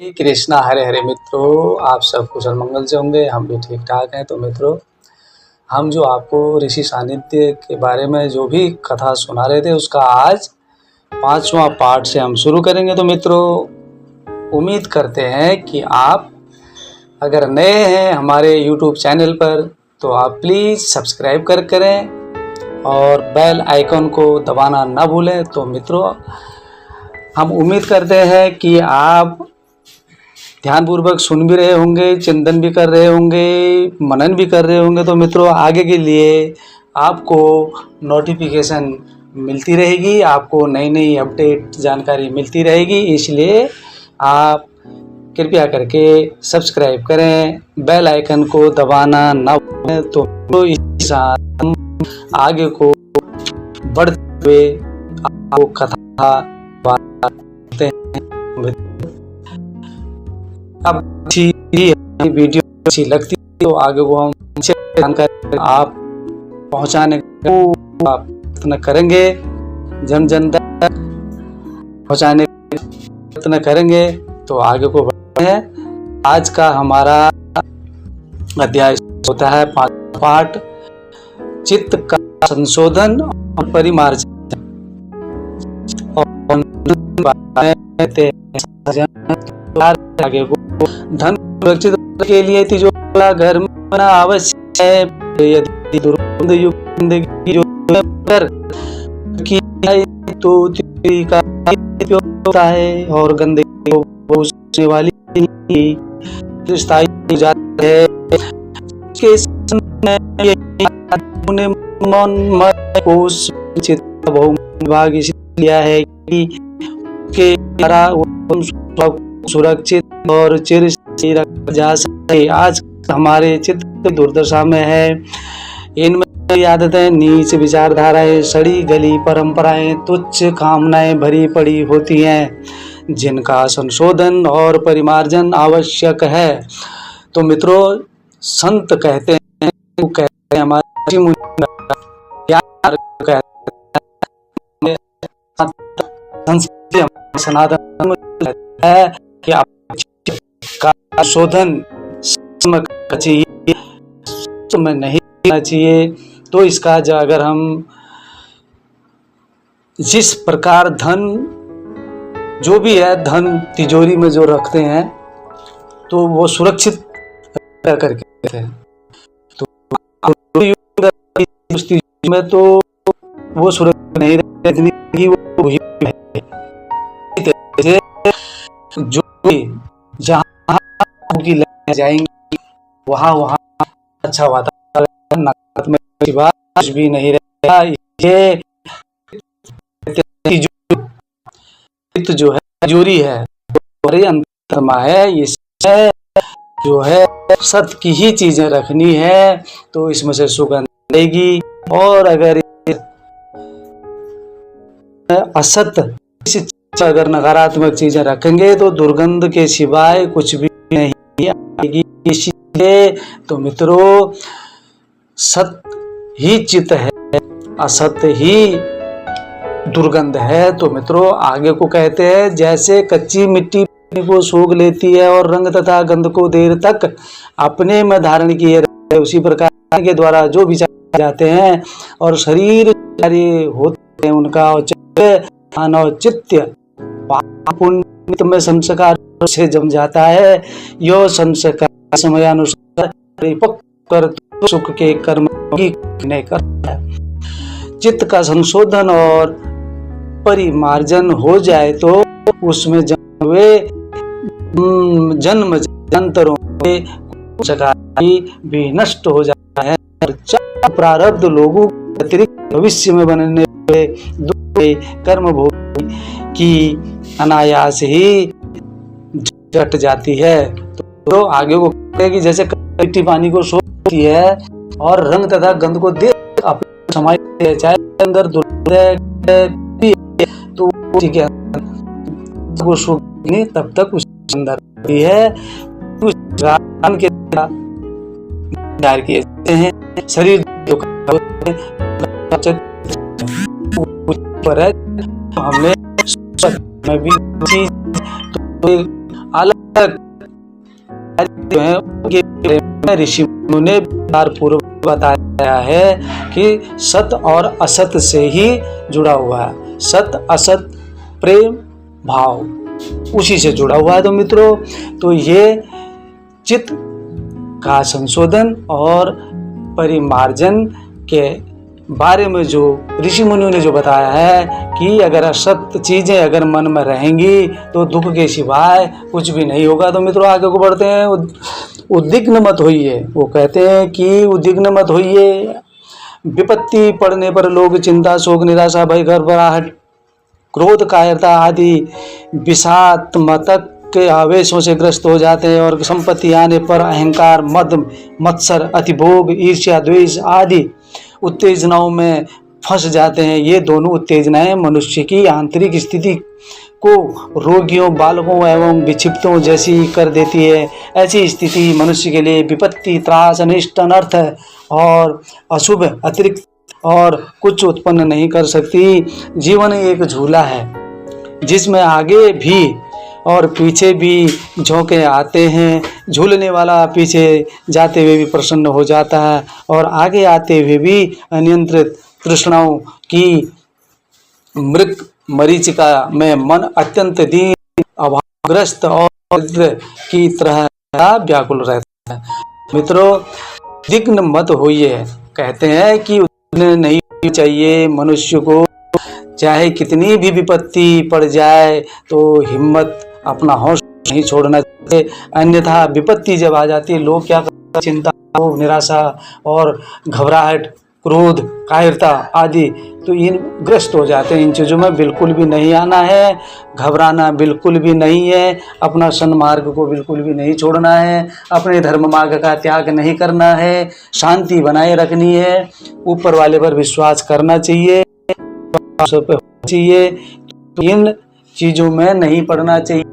श्री कृष्णा हरे हरे मित्रों, आप सब कुशल मंगल से होंगे। हम भी ठीक ठाक हैं। तो मित्रों, हम जो आपको ऋषि सानिध्य के बारे में जो भी कथा सुना रहे थे, उसका आज 5वां पार्ट से हम शुरू करेंगे। तो मित्रों, उम्मीद करते हैं कि आप अगर नए हैं हमारे YouTube चैनल पर तो आप प्लीज़ सब्सक्राइब करें और बेल आइकन को दबाना ना भूलें। तो मित्रों, हम उम्मीद करते हैं कि आप ध्यानपूर्वक सुन भी रहे होंगे, चिंतन भी कर रहे होंगे, मनन भी कर रहे होंगे। तो मित्रों, आगे के लिए आपको नोटिफिकेशन मिलती रहेगी, आपको नई नई अपडेट जानकारी मिलती रहेगी। इसलिए आप कृपया करके सब्सक्राइब करें, बेल आइकन को दबाना ना भूलें। तो इस साथ हम आगे को बढ़ते हुए आपको कथा बताते हैं। अब वीडियो अच्छी लगती है तो आगे को हम अच्छे जानकारी आप पहुंचाने का प्रयत्न करेंगे, जन जन तक पहुंचाने का प्रयत्न करेंगे। तो आगे को बढ़ते हैं। आज का हमारा अध्याय होता है 5वां पाठ, चित्त का संशोधन और परिमार्जन। आगे को धन सुरक्षित के लिए तिजोरी घर में बना आवश्यक है। यदि दुर्गंध युक्त जिंदगी जो की तो तिजोरी का उपयोग होता है और गंदगी को पहुंचने वाली स्थायी हो जाती है। के भाग इसलिए लिया है कि के द्वारा सुरक्षित और चिरस्थायी रखा जा सके। आज हमारे चित्त दुर्दशा में है। इनमें आदतें, नीच विचारधाराएं, सड़ी गली परंपराएं, तुच्छ कामनाएं भरी पड़ी होती हैं, जिनका संशोधन और परिमार्जन आवश्यक है। तो मित्रों, संत कहते हैं हमारे सनातन है कि का शोधन चाहिए, में नहीं करना चाहिए। तो इसका अगर हम जिस प्रकार धन जो भी है, धन तिजोरी में जो रखते हैं तो वो सुरक्षित करके रखते हैं। तो उस तिजोरी में तो वो सुरक्षित नहीं रहती, वो जो जहाँ की ले जाएंगे वहाँ अच्छा वातावरण, नकारात्मक कुछ भी नहीं रहेगा। ये जो है तिजोरी है, बड़ी अंतर्मा है। इसमें जो है सत्य की ही चीजें रखनी है तो इसमें से सुगंध आएगी। और अगर असत्य अगर नकारात्मक चीजें रखेंगे तो दुर्गंध के सिवाय कुछ भी नहीं आएगी। इसलिए तो मित्रों, सत्य ही चित्त है, असत्य ही दुर्गंध है। तो मित्रों, आगे को कहते हैं, जैसे कच्ची मिट्टी को सूख लेती है और रंग तथा गंध को देर तक अपने में धारण किए रहते हैं, उसी प्रकार के द्वारा जो विचार जाते हैं और शरीर होते हैं उनका औचित्य पुण्य में संस्कार से जम जाता है। यो संस्कार समयानुसार परिपक्व सुख के कर्म की नहीं करता है। चित्त का संशोधन और परिमार्जन हो जाए तो उसमें जन्म जन्मांतरों में भी नष्ट हो जाता है। प्रारब्ध लोगों अतिरिक्त भविष्य में बनने वाले कर्म भोग की अनायास ही घट जाती है। तो आगे को कहते हैं कि जैसे मिट्टी पानी को सोखती है और रंग तथा गंध को देख अपने समाई चाहे अंदर तो ठीक है वो सूखने तब तक उसके अंदर है। के किए हैं शरीर पर है, हमने में भी चीज तो अलग जो है उनके बारे में ऋषि मुनियों ने विस्तार पूर्वक बताया है कि सत और असत से ही जुड़ा हुआ है। सत असत प्रेम भाव उसी से जुड़ा हुआ है। तो मित्रों, तो ये चित्त का संशोधन और परिमार्जन के बारे में जो ऋषि मुनियों ने जो बताया है कि अगर असत चीजें अगर मन में रहेंगी तो दुख के सिवाय कुछ भी नहीं होगा। तो मित्रों, आगे को बढ़ते हैं। उद्विग्न मत होइए। वो कहते हैं कि उद्विग्न मत होइए। विपत्ति पड़ने पर लोग चिंता, शोक, निराशा, भय, घबराहट, क्रोध, कायरता आदि विषात्मक के आवेशों से ग्रस्त हो जाते हैं और संपत्ति आने पर अहंकार, मद, मत्सर, अतिभोग, ईर्ष्या, द्वेष आदि उत्तेजनाओं में फंस जाते हैं। ये दोनों उत्तेजनाएं मनुष्य की आंतरिक स्थिति को रोगियों, बालकों एवं विक्षिप्तों जैसी कर देती है। ऐसी स्थिति मनुष्य के लिए विपत्ति, त्रास, अनिष्ट, अनर्थ और अशुभ अतिरिक्त और कुछ उत्पन्न नहीं कर सकती। जीवन एक झूला है जिसमें आगे भी और पीछे भी झोंके आते हैं। झूलने वाला पीछे जाते हुए भी प्रसन्न हो जाता है और आगे आते हुए भी अनियंत्रित तृष्णाओं की मृग मरीचिका में मन अत्यंत दीन, अभावग्रस्त और की तरह व्याकुल रहता है। मित्रों, उद्विग्न मत होइए। कहते हैं कि उद्विग्न नहीं चाहिए मनुष्य को। चाहे कितनी भी विपत्ति पड़ जाए तो हिम्मत, अपना हौसला नहीं छोड़ना चाहिए। अन्यथा विपत्ति जब आ जाती है, लोग क्या करते हैं, चिंता, निराशा और घबराहट, क्रोध, कायरता आदि तो इन ग्रस्त हो जाते हैं। इन चीज़ों में बिल्कुल भी नहीं आना है। घबराना बिल्कुल भी नहीं है। अपना सन्मार्ग को बिल्कुल भी नहीं छोड़ना है। अपने धर्म मार्ग का त्याग नहीं करना है। शांति बनाए रखनी है। ऊपर वाले पर विश्वास करना चाहिए। तो इन चीज़ों में नहीं पड़ना चाहिए।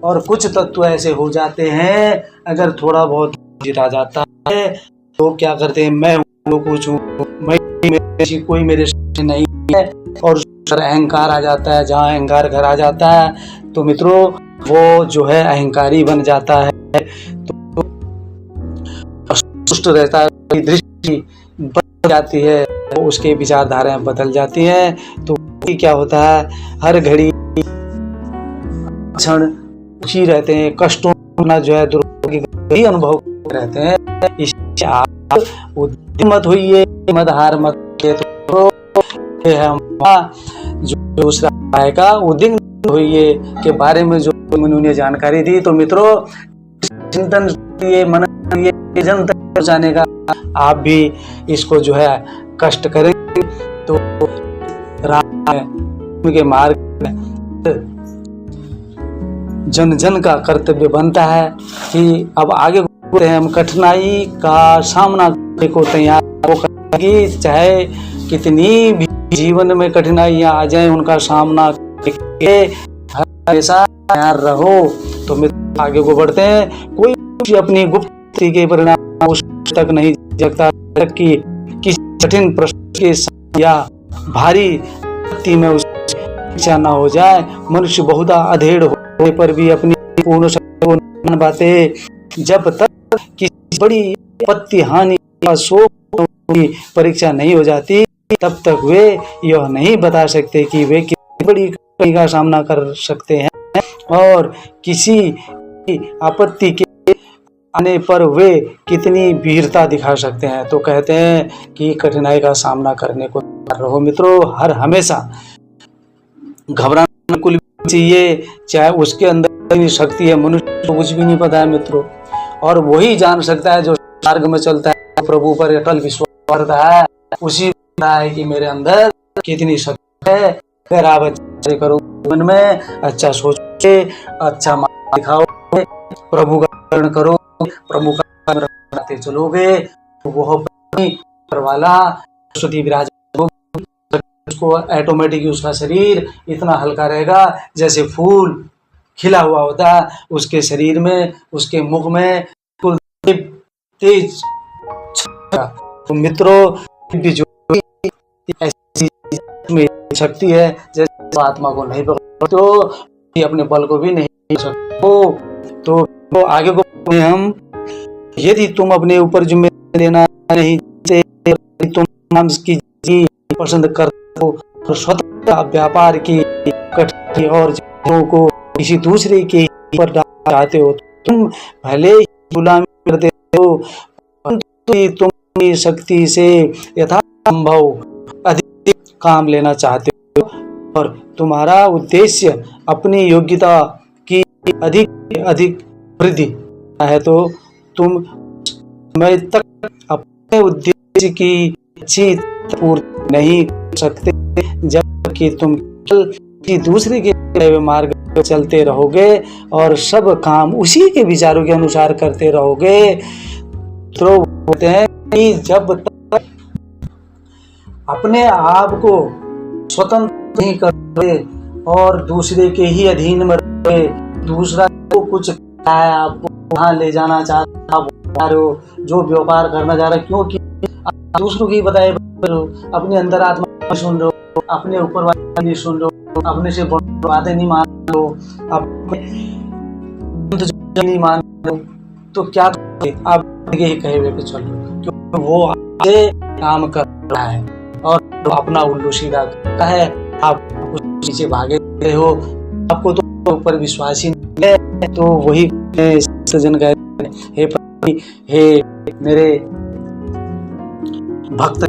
और कुछ तत्व ऐसे हो जाते हैं, अगर थोड़ा बहुत जिता जाता है तो क्या करते हैं, मैं हूँ, कुछ हूँ, मैं कोई मेरे सामने नहीं है और अहंकार आ जाता है। जहाँ अहंकार घर आ जाता है तो मित्रों वो जो है अहंकारी बन जाता है। तो दुष्ट रहता है, दृष्टि बदल जाती है, तो उसके विचारधाराएं बदल जाती हैं। तो क्या होता है, हर घड़ी क्षण दुखी रहते हैं, कष्टों ना जो है दुर्भाग्य अनुभव रहते हैं। इससे आप उद्यम मत होइए, मत हार मत। तो जो दूसरा आएगा उद्यम होइए के बारे में जो उन्होंने जानकारी दी। तो मित्रों, चिंतन ये मन ये जन तक पहुंचाने का आप भी इसको जो है कष्ट करेंगे तो राम के मार्ग जन जन का कर्तव्य बनता है कि अब आगे बढ़ते हैं। हम कठिनाई का सामना करने को तैयार होकर, चाहे कितनी भी जीवन में कठिनाइयां आ जाएं, उनका सामना करके हमेशा तैयार रहो। तो मित्र, आगे को बढ़ते हैं। कोई अपनी गुप्त के परिणाम उस तक नहीं जगता कि किसी कठिन प्रश्न के या भारी में उसे न हो जाए। मनुष्य बहुधा अधेड़ होने पर भी अपनी पूर्ण शक्ति को न पाते। जब तक किसी बड़ी आपत्ति, हानि या शोक की परीक्षा नहीं हो जाती, तब तक वे यह नहीं बता सकते कि वे कितनी बड़ी कठिनाई का सामना कर सकते हैं और किसी आपत्ति के आने पर वे कितनी वीरता दिखा सकते हैं। तो कहते हैं कि कठिनाई का सामना करने को तैयार रहो। मित्रों, हर हमेशा घबराना बिल्कुल चाहिए, चाहे उसके अंदर कितनी शक्ति है, मनुष्य को कुछ भी नहीं पता है मित्रों। और वही जान सकता है जो मार्ग में चलता है, प्रभु पर अटल विश्वास करता है, उसी पता है कि मेरे अंदर कितनी शक्ति है। अगर आप अच्छा करो, मन में अच्छा सोचो, अच्छा मार्ग दिखाओ, प्रभु का स्मरण करो, प्रभु का बनाते चलोगे, तो वह वाला सरस्वती विराज, उसको ऑटोमेटिक उसका शरीर इतना हल्का रहेगा जैसे फूल खिला हुआ होता है। उसके शरीर में, उसके मुख में तेज। तो मित्रों, जो ऐसी शक्ति है जैसे आत्मा को नहीं पकड़ो तो अपने बल को भी नहीं पकड़ सकते। तो आगे को हम, यदि तुम अपने ऊपर जिम्मेदारी लेना नहीं चाहते, तुम काम की पसंद करते हो तो स्वतंत्र व्यापार की कठिनाई और जिम्मेदारियों को किसी दूसरे के ऊपर डालना चाहते हो, तुम भले ही गुलामी करते हो, परंतु तुम अपनी शक्ति से यथासंभव अधिक काम लेना चाहते हो और तुम्हारा उद्देश्य अपनी योग्यता की अधिक वृद्धि है, तो तुम समय तक अपने उद्देश्य की अच्छी पूर्ति नहीं कर सकते, जबकि तुम किसी दूसरे के मार्ग पर चलते रहोगे और सब काम उसी के विचारों के अनुसार करते रहोगे। तो बोलते हैं कि जब तक अपने आप को स्वतंत्र नहीं करते और दूसरे के ही अधीन में रहोगे, दूसरा को कुछ आपको वहाँ ले जाना चाहता हो, जो व्यापार करना चाह रहा है, क्योंकि दूसरों की बताए अपने अंदर आत्मा नहीं सुन रहे हो, अपने ऊपर वाले नहीं सुन रहे हो, अपने से बातें नहीं मान रहे हो, अपने नहीं मान रहे हो, तो क्या करोगे? आप यही कहे हुए पे चलो, क्योंकि वो आपसे काम कर रहा है और तो अपना उल्लू सीधा करता है, आप उस पीछे भागे रहे हो, आपको तो ऊपर विश्वास ही नहीं है। तो वही सज्जन कहते हैं, हे पति, हे मेरे भक्त,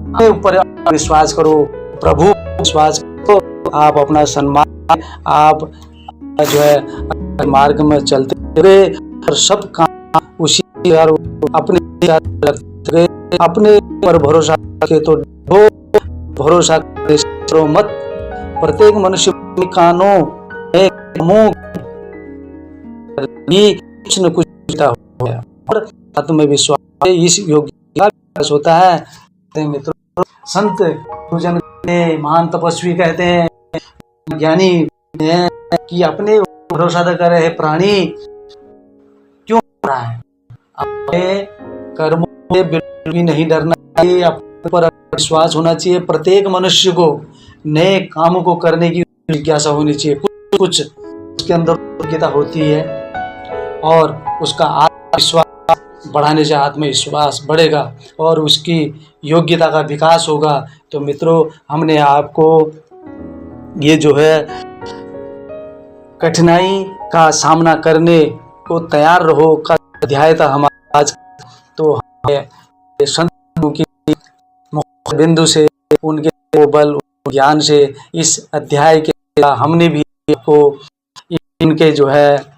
अपने ऊपर विश्वास करो, प्रभु विश्वास करो, आप अपना सम्मान, आप जो है मार्ग में चलते हुए और सब काम उसी अपने पर भरोसा रखे तो भरोसा करो मत। प्रत्येक मनुष्य कानों कुछ न कुछ हो गया और आत्मविश्वास इस योग्य होता है। मित्रों, संत पूजन महान तपस्वी कहते हैं, ज्ञानी हैं कि अपने भरोसा कर रहे प्राणी क्यों रहा है, अपने कर्मों से बिल्कुल भी नहीं डरना चाहिए, अपने पर विश्वास होना चाहिए। प्रत्येक मनुष्य को नए कामों को करने की जिज्ञासा होनी चाहिए, कुछ उसके अंदर योग्यता होती है और उसका आत्मविश्वास बढ़ाने से आत्मविश्वास बढ़ेगा और उसकी योग्यता का विकास होगा। तो मित्रों, हमने आपको ये जो है कठिनाई का सामना करने को तैयार रहो का अध्याय था हमारा आज। तो संतों की मुख्य बिंदु से, उनके बल ज्ञान से इस अध्याय के हमने भी आपको इनके जो है